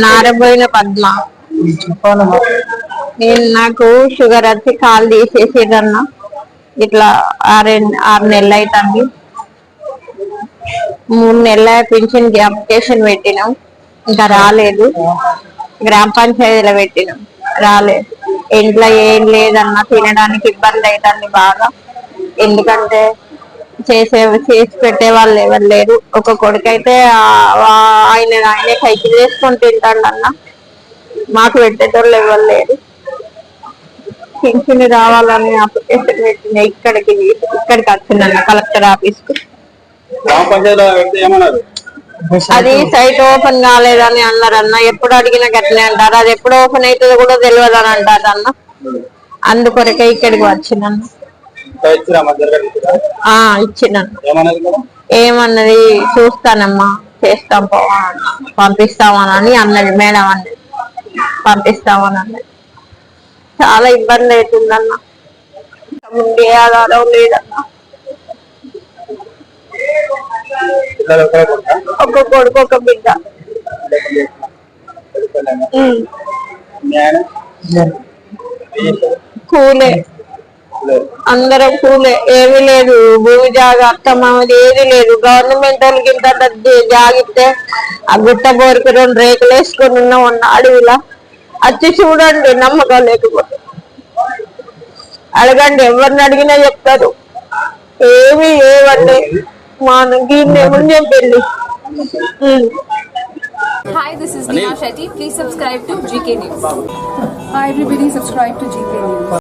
నారబోయిన పద్మ. నేను నాకు షుగర్ వచ్చి కాలు తీసేసేదన్న ఇట్లా 6 నెలలు అవుతుంది. 3 నెలల పింఛన్ అప్లికేషన్ పెట్టినాం, ఇంకా రాలేదు. గ్రామ పంచాయతీలో పెట్టినాం, రాలేదు. ఇంట్లో ఏం లేదన్నా, తినడానికి ఇబ్బంది అవుతుంది బాగా. ఎందుకంటే చేసి పెట్టే వాళ్ళు ఎవరు లేరు. ఒక కొడుకు అయితే ఆయనే కైకి చేసుకొని తింటాడు అన్న, మాకు పెట్టేటోళ్ళు ఎవరు లేరు. పింఛన్ రావాలని అప్లికేషన్ పెట్టిన ఇక్కడికి వచ్చిందన్న కలెక్టర్ ఆఫీస్ కు. అది సైట్ ఓపెన్ కాలేదని అన్నారన్న. ఎప్పుడు అడిగినా గట్లనే అంటారు. అది ఎప్పుడు ఓపెన్ అవుతుందో కూడా తెలియదు అని అంటారు అన్న. అందుకొరకే ఇక్కడికి వచ్చినాను. ఇచ్చినాను. ఏమన్నది చూస్తానమ్మా, చేస్తాం, పంపిస్తామని అన్నది మేడం. అన్నది పంపిస్తామని అన్నది. చాలా ఇబ్బంది అవుతుందన్న, ఉండే ఆధారం లేదన్న. ఒక కొడుకు ఒక బిడ్డ. కూలే, అందరం కూలే. ఏమీ లేదు, భూమి జాగా అత్తమ్మది ఏది లేదు. గవర్నమెంట్ వాళ్ళకి ఇంత జాగిస్తే ఆ గుట్ట బోరికి 2 రేకులు వేసుకొని ఉన్నాం అడవిలా. వచ్చి చూడండి, నమ్మకం లేకపోతే అడగండి, ఎవరిని అడిగినా చెప్తారు. ఏమి ఏవండి ముందే పెళ్ళి. Hi, this is Neha Shetty. Please subscribe to GK News. Hi everybody, subscribe to GK News.